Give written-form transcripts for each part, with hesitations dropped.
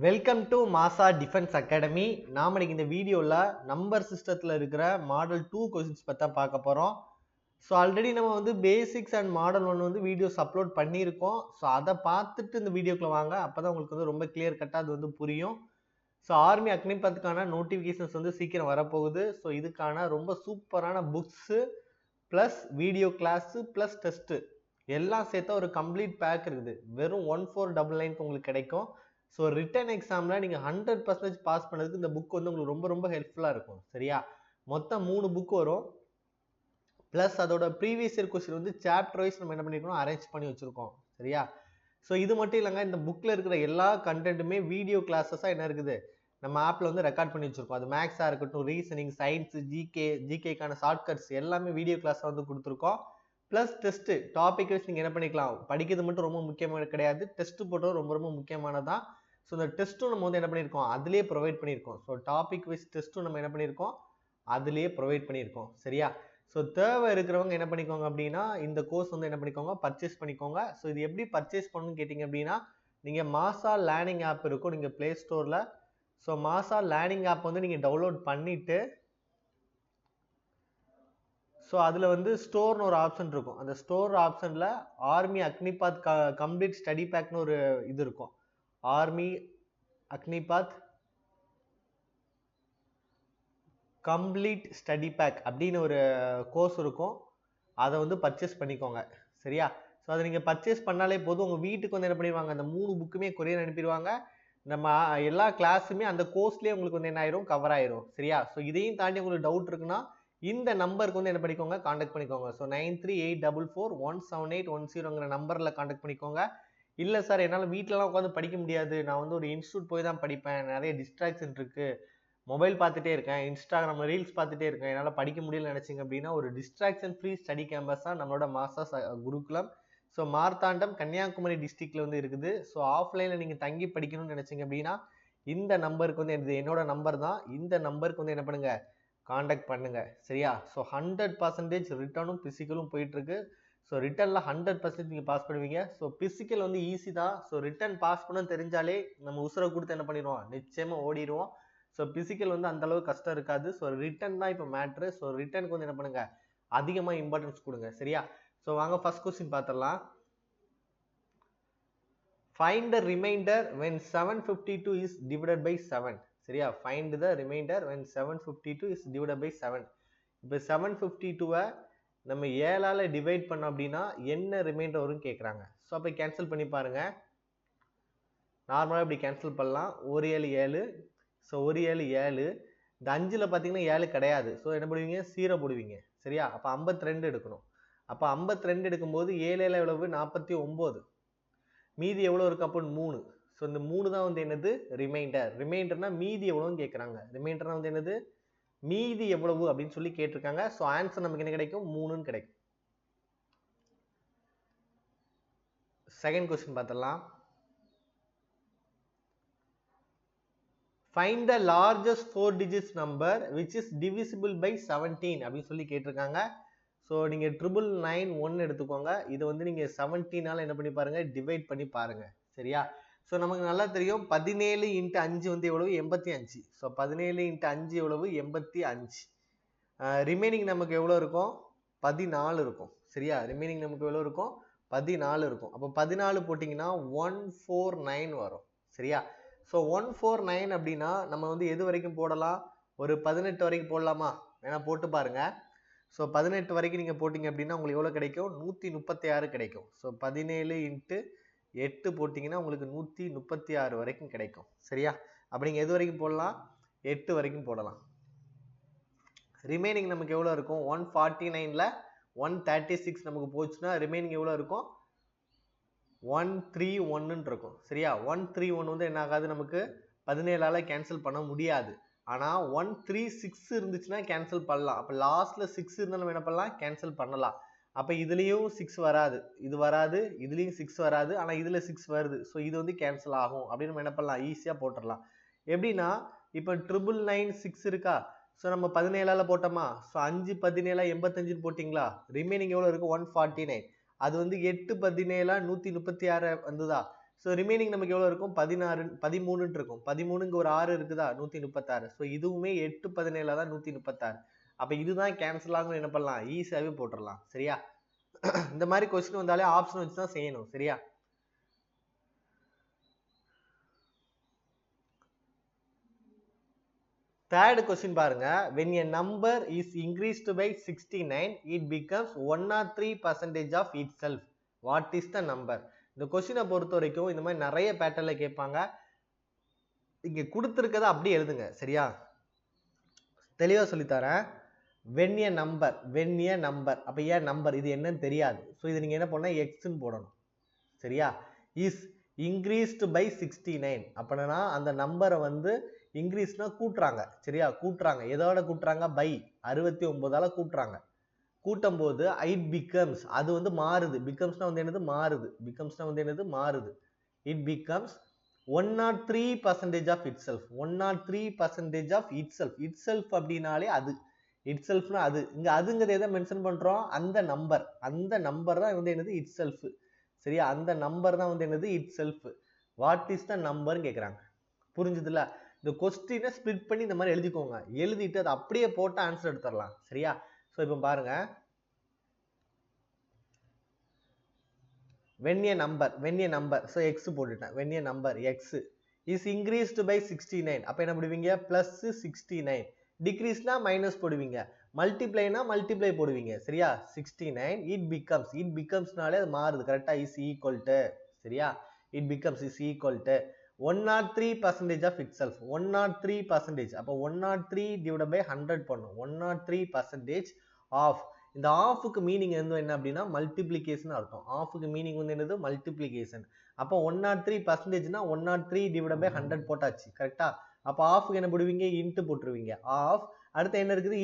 Welcome to மாசா defence academy. நாம இன்னைக்கு இந்த வீடியோவில் நம்பர் சிஸ்டத்தில் இருக்கிற மாடல் 2 கொஸ்டின்ஸ் பற்றி பார்க்க போகிறோம். ஸோ ஆல்ரெடி நம்ம வந்து பேசிக்ஸ் அண்ட் மாடல் 1 வந்து வீடியோஸ் அப்லோட் பண்ணியிருக்கோம். ஸோ அதை பார்த்துட்டு இந்த வீடியோக்குள்ள வாங்க, அப்போ தான் உங்களுக்கு வந்து ரொம்ப கிளியர் கட்டாக அது வந்து புரியும். ஸோ ஆர்மி அக்னிபத்துக்கான நோட்டிஃபிகேஷன்ஸ் வந்து சீக்கிரம் வரப்போகுது. ஸோ இதுக்கான ரொம்ப சூப்பரான books plus video class plus test எல்லாம் சேர்த்தா ஒரு கம்ப்ளீட் பேக் இருக்குது. வெறும் 1499 உங்களுக்கு கிடைக்கும். ஸோ ரிட்டன் எக்ஸாமில் நீங்கள் 100% பாஸ் பண்ணதுக்கு இந்த புக் வந்து உங்களுக்கு ரொம்ப ரொம்ப ஹெல்ப்ஃபுல்லாக இருக்கும். சரியா? மொத்தம் 3 புக் வரும். ப்ளஸ் அதோட ப்ரீவியஸ் இயர் கொஸ்டின் வந்து சாப்டர் வைஸ் நம்ம என்ன பண்ணியிருக்கோம், அரேஞ்ச் பண்ணி வச்சுருக்கோம். சரியா? ஸோ இது மட்டும் இல்லைங்க, இந்த புக்கில் இருக்கிற எல்லா கண்டென்ட்டுமே வீடியோ கிளாஸஸாக என்ன இருக்குது, நம்ம ஆப்பில் வந்து ரெக்கார்ட் பண்ணி வச்சுருக்கோம். அது மேக்ஸாக இருக்கட்டும், ரீசனிங், சயின்ஸ், ஜிகேக்கான ஷார்ட்கட்ஸ் எல்லாமே வீடியோ கிளாஸாக வந்து கொடுத்துருக்கோம். ப்ளஸ் டெஸ்ட்டு டாபிக் வைஸ் நீங்கள் என்ன பண்ணிக்கலாம், படிக்கிறது மட்டும் ரொம்ப முக்கியமானது கிடையாது, டெஸ்ட்டு போட்டோம் ரொம்ப ரொம்ப முக்கியமானதான். ஸோ இந்த டெஸ்ட்டும் நம்ம வந்து என்ன பண்ணியிருக்கோம், அதிலே ப்ரொவைட் பண்ணியிருக்கோம். ஸோ டாபிக் வைஸ் டெஸ்ட்டும் நம்ம என்ன பண்ணியிருக்கோம், அதிலேயே ப்ரொவைட் பண்ணியிருக்கோம். சரியா? ஸோ தேவை இருக்கிறவங்க என்ன பண்ணிக்கோங்க அப்படின்னா, இந்த கோர்ஸ் வந்து என்ன பண்ணிக்கோங்க, பர்ச்சேஸ் பண்ணிக்கோங்க. ஸோ இது எப்படி பர்ச்சேஸ் பண்ணணும்னு கேட்டிங்க அப்படின்னா, நீங்கள் மாசா லேர்னிங் ஆப் இருக்கும் நீங்கள் ப்ளே ஸ்டோரில். ஸோ மாசா லேர்னிங் ஆப் வந்து நீங்கள் டவுன்லோட் பண்ணிவிட்டு, ஸோ அதில் வந்து ஸ்டோர்னு ஒரு ஆப்ஷன் இருக்கும். அந்த ஸ்டோர் ஆப்ஷனில் ஆர்மி அக்னிபாத் கம்ப்ளீட் ஸ்டடி பேக்னு ஒரு இது இருக்கும். Army Agnipath complete study pack அப்படின்னு ஒரு கோர்ஸ் இருக்கும். அதை வந்து பர்ச்சேஸ் பண்ணிக்கோங்க. சரியா? ஸோ அதை நீங்கள் பர்ச்சேஸ் பண்ணாலே போதும், உங்கள் வீட்டுக்கு வந்து என்ன பண்ணிடுவாங்க, அந்த 3 புக்குமே கொரியர் அனுப்பிடுவாங்க. நம்ம எல்லா கிளாஸுமே அந்த கோர்ஸ்லேயே உங்களுக்கு வந்து என்ன ஆயிரும், கவர் ஆயிரும். சரியா? ஸோ இதையும் தாண்டி உங்களுக்கு டவுட் இருக்குன்னா இந்த நம்பருக்கு வந்து என்ன பண்ணிக்கோங்க, காண்டாக்ட் பண்ணிக்கோங்க. ஸோ 9384417810ங்கிற நம்பரில் காண்டாக்ட் பண்ணிக்கோங்க. இல்லை சார், என்னால் வீட்டிலலாம் உட்காந்து படிக்க முடியாது, நான் வந்து ஒரு இன்ஸ்டியூட் போய் தான் படிப்பேன், நிறைய டிஸ்ட்ராக்ஷன் இருக்குது, மொபைல் பார்த்துட்டே இருக்கேன், இன்ஸ்டாகிராமில் ரீல்ஸ் பார்த்துட்டே இருக்கேன், என்னால் படிக்க முடியலன்னு நினச்சிங்க அப்படின்னா ஒரு டிஸ்ட்ராக்ஷன் ஃப்ரீ ஸ்டடி கேம்பஸ் தான் நம்மளோட மாசா குருகுலம். ஸோ மார்த்தாண்டம் கன்னியாகுமரி டிஸ்ட்ரிக்டில் வந்து இருக்குது. ஸோ ஆஃப்லைனில் நீங்கள் தங்கி படிக்கணும்னு நினச்சிங்க அப்படின்னா இந்த நம்பருக்கு வந்து என்னோட நம்பர் தான், இந்த நம்பருக்கு வந்து என்ன பண்ணுங்கள், காண்டாக்ட் பண்ணுங்கள். சரியா? ஸோ 100% ரிட்டர்னும் பிசிக்கலும் போயிட்டுருக்கு. ஸோ ரிட்டனில் 100% நீங்கள் பாஸ் பண்ணுவீங்க. ஸோ பிசிக்கல் வந்து ஈஸி தான். ஸோ ரிட்டன் பாஸ் பண்ண தெரிஞ்சாலே நம்ம உசுரை கொடுத்து என்ன பண்ணிடுவோம், நிச்சயமாக ஓடிடுவோம். ஸோ பிசிக்கல் வந்து அந்த அளவுக்கு கஷ்டம் இருக்காது. ஸோ ரிட்டன் தான் இப்போ மேட்ரு. ஸோ ரிட்டனுக்கு வந்து என்ன பண்ணுங்க, அதிகமாக இம்பார்ட்டன்ஸ் கொடுங்க. சரியா? ஸோ வாங்க ஃபர்ஸ்ட் கொஸ்டின் பார்த்துடலாம். Find the reminder when 752 is divided by 7. சரியா? Find the reminder when 752 is divided by 7. இப்போ 752-வை நம்ம 7ஆல் டிவைட் பண்ணோம் அப்படின்னா என்ன ரிமைண்டர் வரும்னு கேட்குறாங்க. ஸோ அப்போ கேன்சல் பண்ணி பாருங்க. நார்மலாக இப்படி கேன்சல் பண்ணலாம். 1 7 7. ஸோ 1 7 7. இந்த 5ல் பார்த்தீங்கன்னா 7 கிடையாது. ஸோ என்ன போடுவீங்க, 0 போடுவீங்க. சரியா? அப்போ 52 எடுக்கணும். அப்போ 52 எடுக்கும்போது 7 7 எவ்வளவு, 49. மீதி எவ்வளோ இருக்கு, அப்போ 3. ஸோ இந்த 3 தான் வந்து என்னது, ரிமைண்டர். ரிமைண்டர்னா மீதி எவ்வளோன்னு கேட்குறாங்க. ரிமைண்டர்னா வந்து என்னது, மீதி எவ்வளவு அப்படின்னு சொல்லி கேட்டிருக்காங்க. ஸோ ஆன்சர் நமக்கு என்ன கிடைக்கும், 3ன்னு கிடைக்கும். செகண்ட் கொஸ்டின் பார்த்துடலாம். Find the largest 4 digits number which is divisible by 17 அப்படின்னு சொல்லி கேட்டிருக்காங்க. ஸோ நீங்கள் 999 எடுத்துக்கோங்க. இதை வந்து நீங்கள் 17ஆல் என்ன பண்ணி பாருங்க, டிவைட் பண்ணி பாருங்க. சரியா? ஸோ நமக்கு நல்லா தெரியும் 17 × 5 வந்து எவ்வளவு, 85. ஸோ 17 × 5 எவ்வளவு, 85. ரிமைனிங் நமக்கு எவ்வளோ இருக்கும், 14 இருக்கும். சரியா? ரிமைனிங் நமக்கு எவ்வளோ இருக்கும், 14 இருக்கும். அப்போ 14 போட்டிங்கன்னா 149 வரும். சரியா? ஸோ 149 அப்படின்னா நம்ம வந்து எது வரைக்கும் போடலாம், ஒரு 18 வரைக்கும் போடலாமா, வேணா போட்டு பாருங்க. ஸோ 18 வரைக்கும் நீங்கள் போட்டிங்க அப்படின்னா உங்களுக்கு எவ்வளோ கிடைக்கும், 136 கிடைக்கும். ஸோ 17 × 8 போட்டிங்கன்னா உங்களுக்கு 136 வரைக்கும் கிடைக்கும். சரியா? அப்போ நீங்கள் எது வரைக்கும் போடலாம், 8 வரைக்கும் போடலாம். ரிமைனிங் நமக்கு எவ்வளோ இருக்கும், 149ல் 136 நமக்கு போச்சுன்னா ரிமைனிங் எவ்வளோ இருக்கும், 131 இருக்கும். சரியா? 131 வந்து என்ன ஆகாது, நமக்கு 17ஆல் கேன்சல் பண்ண முடியாது. ஆனால் 136 இருந்துச்சுன்னா கேன்சல் பண்ணலாம். அப்போ லாஸ்ட்டில் 6 இருந்தால் நம்ம என்ன பண்ணலாம், கேன்சல் பண்ணலாம். அப்போ இதுலேயும் 6 வராது, இது வராது, இதுலேயும் 6 வராது, ஆனால் இதில் 6 வருது. ஸோ இது வந்து கேன்சல் ஆகும் அப்படின்னு நம்ம என்ன பண்ணலாம், ஈஸியாக போட்டுடலாம். எப்படின்னா இப்போ 999 இருக்கா, ஸோ நம்ம 17ஆல் போட்டோமா, ஸோ 5 17 85 போட்டிங்களா, ரிமைனிங் எவ்வளோ இருக்குது, 149. அது வந்து 8 17 136 வந்ததா. ஸோ ரிமைனிங் நமக்கு எவ்வளோ இருக்கும் 13 இருக்கும். 13க்கு ஒரு 6 இருக்குதா 136. ஸோ இதுவுமே 8 17 தான் 136. அப்போ இதுதான் கேன்சல் ஆகும். என்ன பண்ணலாம், ஈஸியாகவே போட்டுடலாம். சரியா? இந்த மாதிரி கொஸ்டின் வந்தாலே ஆப்ஷன் வச்சு தான் செய்யணும். சரியா? Third question பாருங்க. When a number is increased by 69, it becomes 103% of itself. What is the number? இந்த கொஸ்டினை பொறுத்த வரைக்கும் இந்த மாதிரி நிறைய பேட்டர்ல கேட்பாங்க. இங்க கொடுத்துருக்கதை அப்படியே எழுதுங்க. சரியா? தெளிவா சொல்லித்தரேன். when a number அப்ப ஏன் நம்பர், இது என்னன்னு தெரியாது. ஸோ இது நீங்க என்ன பண்ண, எக்ஸ்ன்னு போடணும். சரியா? இஸ் increased by 69 அப்படின்னா அந்த நம்பரை வந்து இன்க்ரீஸ்னா கூட்டுறாங்க. சரியா? கூட்டுறாங்க. எதோட கூட்டுறாங்க, பை 69ஆல கூட்டுறாங்க. கூட்டும் போது it becomes, அது வந்து மாறுது. becomes வந்து என்னது, மாறுது. becomes வந்து என்னது, மாறுது. it becomes 103% of itself. 103% of itself. itself அப்படினாலே அது. itselfனா அது. இங்க அதுங்கிறது எதை மென்ஷன் பண்றோம், அந்த நம்பர். அந்த நம்பர் தான் வந்து என்னது, itself. சரியா? அந்த நம்பர் தான் வந்து என்னது, itself. what is the number கேக்குறாங்க. புரிஞ்சுதுல? இந்த கொஸ்டினை ஸ்பிளிட் பண்ணி இந்த மாதிரி எழுதிக்கோங்க. எழுதிட்டு அதை அப்படியே போட்டு ஆன்சர் எடுத்துடலாம். சரியா? ஸோ இப்போ பாருங்க, when a number, so x போட்டுட்டேன். when a number x is increased by 69, அப்ப என்ன போடுவீங்க, plus 69. டிக்ரீஸ்னா மைனஸ் போடுவீங்க, மல்டிப்ளைனா மல்டிப்ளை போடுவீங்க. சரியா? 69 it becomesனாலே அது மாறுது. கரெக்டா? is equal to, சரியா? it becomes is equal to 103% of itself. 103%. அப்ப 103 divided by 100 பண்ணும். 103% of. இந்த ஆஃப்க்கு மீனிங் என்ன அப்படின்னா மல்டிப்ளிகேஷன் அர்த்தம். ஆஃப்க்கு மீனிங் வந்து என்னது, மல்டிப்ளிகேஷன். அப்போ 103%னா 103 டிவைடட் பை 100 போட்டாச்சு. கரெக்டா? அப்போ ஆஃப்க்கு என்ன போடுவீங்க, இன்ட்டு போட்டுருவீங்க. ஆஃப் அடுத்து என்ன இருக்குது,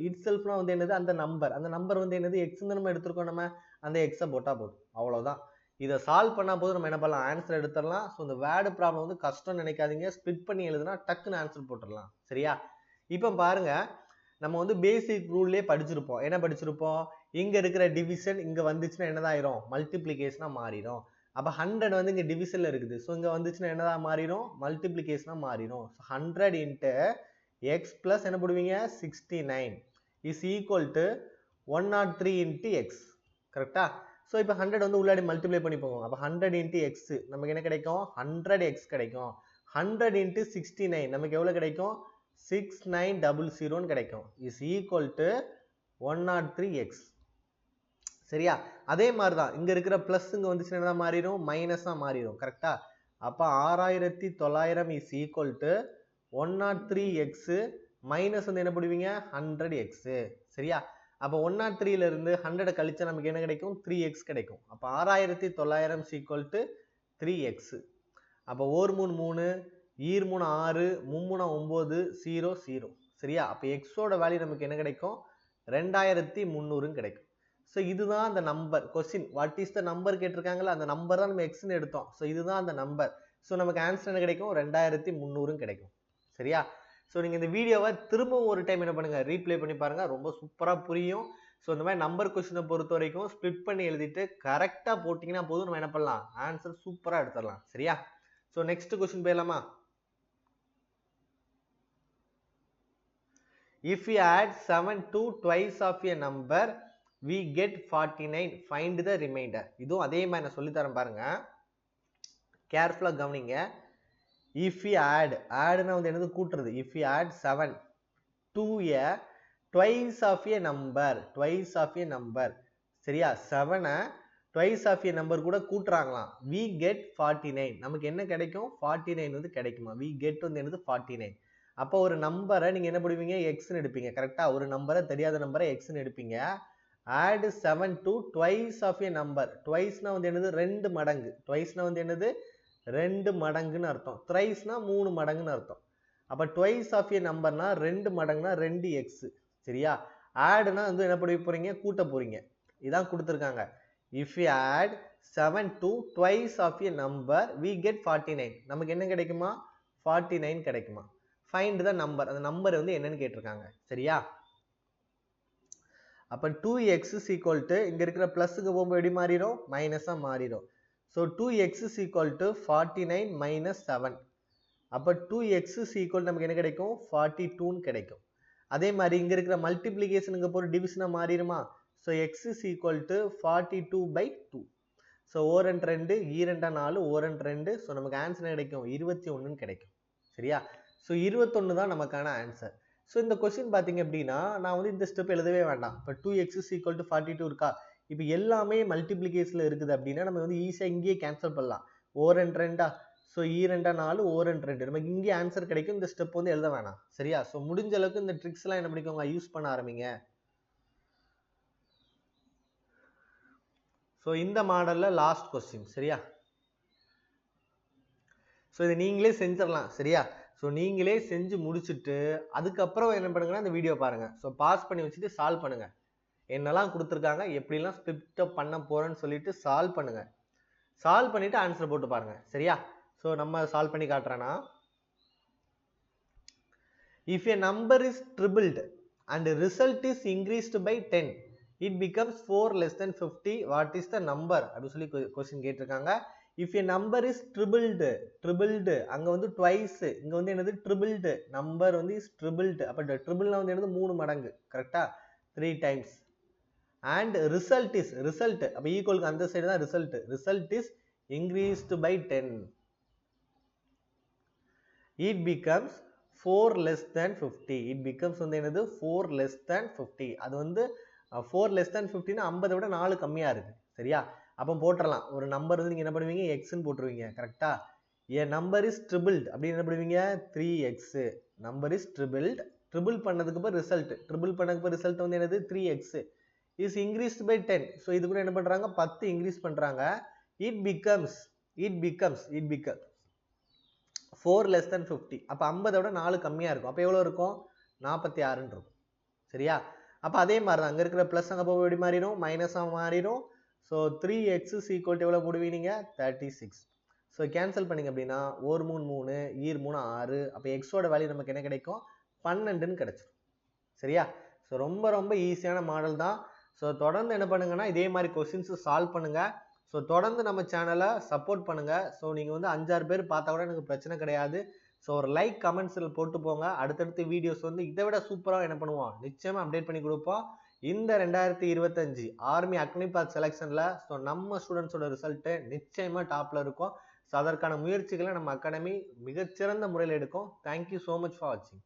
இட் செல்ஃப்னா வந்து என்னது, அந்த நம்பர். அந்த நம்பர் வந்து என்னது, எக்ஸ் நம்ம எடுத்துருக்கோம். நம்ம அந்த எக்ஸை போட்டா போதும். அவ்வளவுதான். இதை சால்வ் பண்ணா போது நம்ம என்ன பண்ணலாம், ஆன்சர் எடுத்துடலாம். ஸோ இந்த வேர்டு ப்ராப்ளம் வந்து கஷ்டம் நினைக்காதீங்க. ஸ்பிளிட் பண்ணி எழுதுனா டக்குன்னு ஆன்சர் போட்டுடலாம். சரியா? இப்போ பாருங்க, நம்ம வந்து பேசிக் ரூல்லே படிச்சிருப்போம். என்ன படிச்சிருப்போம், இங்க இருக்கிற டிவிஷன் இங்க வந்துச்சுன்னா என்னதான் ஆயிரும், மல்டிப்ளிகேஷனா மாறிடும். அப்ப 100 வந்து இங்க டிவிஷன்ல இருக்குது. ஸோ இங்க வந்துச்சுன்னா என்னதான் மாறிடும், மல்டிப்ளிகேஷனா மாறிடும். 100 இன்ட்டு எக்ஸ் பிளஸ் என்ன போடுவீங்க, 69 is equal to 103 into X. கரெக்டா? ஸோ இப்போ 100 வந்து உள்ளாடி மல்டிப்ளை பண்ணி போவோம். அப்போ 100 இன்ட்டு எக்ஸ் நமக்கு என்ன கிடைக்கும், 100 எக்ஸ் கிடைக்கும். 100 இன்ட்டு 69 நமக்கு எவ்வளவு கிடைக்கும், 6900 கிடைக்கும். Is equal to 103x. சரியா? அதே மாதிரி தான் இங்க இருக்கிற பிளஸ் இங்க வந்துச்சுன்னா என்ன மாறிடும், மைனஸா மாறிடும். கரெக்டா? அப்ப 6900 is equal to 103x minus வந்து என்ன போடுவீங்க, 100x. சரியா? அப்ப 103ல இருந்து 100 கழிச்சா நமக்கு என்ன கிடைக்கும், 3x கிடைக்கும். அப்ப 6900 இஸ் ஈக்குவல் டு 3x. அப்ப 1 3 3 ஈர் 3 6 3 9 0 0. சரியா? அப்ப எக்ஸோட வேல்யூ நமக்கு என்ன கிடைக்கும், 2300 கிடைக்கும். ஸோ இதுதான் அந்த number. Question what is the number கேட்டிருக்காங்களா, அந்த நம்பர் தான் நம்ம எக்ஸ்ன்னு எடுத்தோம். ஸோ இதுதான் அந்த நம்பர். ஸோ நமக்கு ஆன்சர் என்ன கிடைக்கும், 2300 கிடைக்கும். சரியா? ஸோ நீங்க இந்த வீடியோவை திரும்பவும் ஒரு டைம் என்ன பண்ணுங்க, ரீப்ளே பண்ணி பாருங்க. ரொம்ப சூப்பரா புரியும். ஸோ இந்த மாதிரி நம்பர் கொஸ்டினை பொறுத்த வரைக்கும் ஸ்பிளிட் பண்ணி எழுதிட்டு கரெக்டா போட்டீங்கன்னா போதும், நம்ம என்ன பண்ணலாம், ஆன்சர் சூப்பரா எடுத்துடலாம். சரியா? ஸோ நெக்ஸ்ட் கொஸ்டின் போயிடலாமா? If we add 7 to twice of a number, we get 49. Find the remainder. இதுவும் அதே மாதிரி நான் சொல்லி தரேன் பாருங்க, கேர்ஃபுல்லா கவனிங்க. If we add-னா வந்து என்னது, கூட்டுறது. If we add 7 to a twice of a number, சரியா? 7-ஐ twice of a number கூட கூட்டுறாங்களாம். we get 49. நமக்கு என்ன கிடைக்கும், 49 வந்து கிடைக்குமா. we get வந்து என்னது, 49. அப்போ ஒரு நம்பரை நீங்க என்ன பண்ணுவீங்க, எக்ஸ்ன்னு எடுப்பீங்க. கரெக்டா? ஒரு நம்பரை, தெரியாத நம்பரை எக்ஸ்ன்னு எடுப்பீங்க. add 7 to twice of a number. twiceனா வந்து என்னது, 2 மடங்கு. twiceனா வந்து என்னது, 2 மடங்குன்னு அர்த்தம். thriceனா 3 மடங்குன்னு அர்த்தம். அப்ப twice of a numberனா 2 மடங்குனா 2x. சரியா? addனா வந்து என்ன பண்ண போறீங்க, கூட்ட போறீங்க. இதான் கொடுத்திருக்காங்க. if we add 7 to twice of a number, we get 49. நமக்கு என்ன கிடைக்குமா, 49 கிடைக்குமா. find the number. அந்த நம்பர் வந்து என்னன்னு கேட்டிருக்காங்க. சரியா? அப்ப 2x is equal to இங்க இருக்கிற பிளஸ்க்கு போகும்போது எப்படி மாறிடும், மைனஸா மாறிடும். So 2x is equal to 49 minus 7. அப்போ 2x is equal நமக்கு என்ன கிடைக்கும் 42 கிடைக்கும். அதே மாதிரி இங்க இருக்கிற மல்டிப்ளிகேஷனுக்கு போற டிவிஷனா மாறிடுமா? So x is equal to 42/2. So ஓரண்ட் 2 ஈரண்டா 4 ஓரண்ட் 2. ஸோ நமக்கு ஆன்சர் கிடைக்கும் 21 கிடைக்கும். சரியா? ஸோ 21 தான் நமக்கான ஆன்சர். ஸோ இந்த கொஸ்டின் பார்த்தீங்க அப்படின்னா நான் வந்து இந்த ஸ்டெப் எழுதவே வேண்டாம். இப்போ 2x is equal to 42 இருக்கா? இப்போ எல்லாமே மல்டிப்ளிகேஷன்ல இருக்குது அப்படின்னா நம்ம வந்து ஈஸியா இங்கேயே கேன்சல் பண்ணலாம். ஓரண்ட் 2 ஸோ ஈரண்டா 4 ஓரண்ட் 2 நமக்கு இங்கே ஆன்சர் கிடைக்கும். இந்த ஸ்டெப் வந்து எழுத வேணாம். சரியா? ஸோ முடிஞ்ச அளவுக்கு இந்த ட்ரிக்ஸ் எல்லாம் என்ன பண்ணிக்கோங்க யூஸ் பண்ண ஆரம்பிங்க. ஸோ இந்த மாடல்ல லாஸ்ட் கொஸ்டின். சரியா? ஸோ இதை நீங்களே செஞ்சிடலாம். சரியா? ஸோ நீங்களே செஞ்சு முடிச்சுட்டு அதுக்கப்புறம் என்ன பண்ணுங்கன்னா இந்த வீடியோ பாருங்க. ஸோ பாஸ் பண்ணி வச்சுட்டு சால்வ் பண்ணுங்க. என்னெல்லாம் கொடுத்துருக்காங்க எப்படிலாம் ஸ்பிளிட் அப் பண்ண போறேன்னு சொல்லிட்டு சால்வ் பண்ணுங்க. சால்வ் பண்ணிட்டு ஆன்சர் போட்டு பாருங்க. சரியா? ஸோ நம்ம சால்வ் பண்ணி காட்டுறேன்னா if a number is tripled and result is increased by 10 it becomes 4 less than 50 what is the number அப்படி சொல்லி கொஸ்டின் கேட்டிருக்காங்க. if a number is tripled அங்க வந்து twice இங்க வந்து என்னது tripled நம்பர் வந்து is tripled அப்ப ட்ரிபிள்னா வந்து என்னது 3 மடங்கு கரெக்ட்டா 3 times and result அப்ப ஈக்குவலுக்கு அந்த சைடு தான் result is increased by 10 it becomes 4 less than 50 it becomes வந்து என்னது 4 less than 50 அது வந்து 4 less than 50 னா 50 விட 4 கம்மியா இருக்கு. சரியா? அப்ப போட்டுறலாம். ஒரு நம்பர் வந்து நீங்க என்ன பண்ணுவீங்க x ன்னு போட்டுருவீங்க. கரெக்ட்டா? a number is tripled அப்படி என்ன பண்ணுவீங்க 3x number is triple பண்ணதுக்கு அப்புறம் ரிசல்ட் வந்து என்னது 3x is increased by 10 so இது கூட என்ன பண்றாங்க 10 இன்க்ரீஸ் பண்றாங்க. it becomes 4 less than 50 அப்ப 50 விட 4 கம்மியா இருக்கும். அப்ப எவ்வளவு இருக்கும் 46 ன்னு இருக்கும். சரியா? அப்ப அதே மாதிரி தான் அங்க இருக்கிற பிளஸ் அங்க போய் எப்படி மாறிடும் மைனஸா மாறிடும். so 3x is equal to எவ்வளவு போடுவீங்க 36. so கேன்சல் பண்ணீங்க அப்படின்னா 1 3 3 ஈர் 3 6 அப்ப x ஓட வேல்யூ நமக்கு என்ன கிடைக்கும் 12 ன்னு கிடைச்சிரும். சரியா? so ரொம்ப ரொம்ப ஈஸியான மாடல் தான். so தொடர்ந்து என்ன பண்ணுங்கன்னா இதே மாதிரி क्वेश्चंस சால்வ் பண்ணுங்க. ஸோ தொடர்ந்து நம்ம சேனலை சப்போர்ட் பண்ணுங்க. ஸோ நீங்கள் வந்து 5-6 பேர் பார்த்தா கூட எனக்கு பிரச்சனை கிடையாது. ஸோ ஒரு லைக் கமெண்ட்ஸில் போட்டு போங்க. அடுத்தடுத்த வீடியோஸ் வந்து இதை விட சூப்பராக என்ன பண்ணுவோம் நிச்சயமாக அப்டேட் பண்ணி கொடுப்போம். இந்த 2025 ஆர்மி அக்னிபாத் செலெக்ஷனில் ஸோ நம்ம ஸ்டூடெண்ட்ஸோட ரிசல்ட்டு நிச்சயமாக டாப்பில் இருக்கும். ஸோ அதற்கான முயற்சிகளை நம்ம அகாடமி மிகச்சிறந்த முறையில் எடுக்கும். தேங்க்யூ ஸோ மச் ஃபார் வாட்சிங்.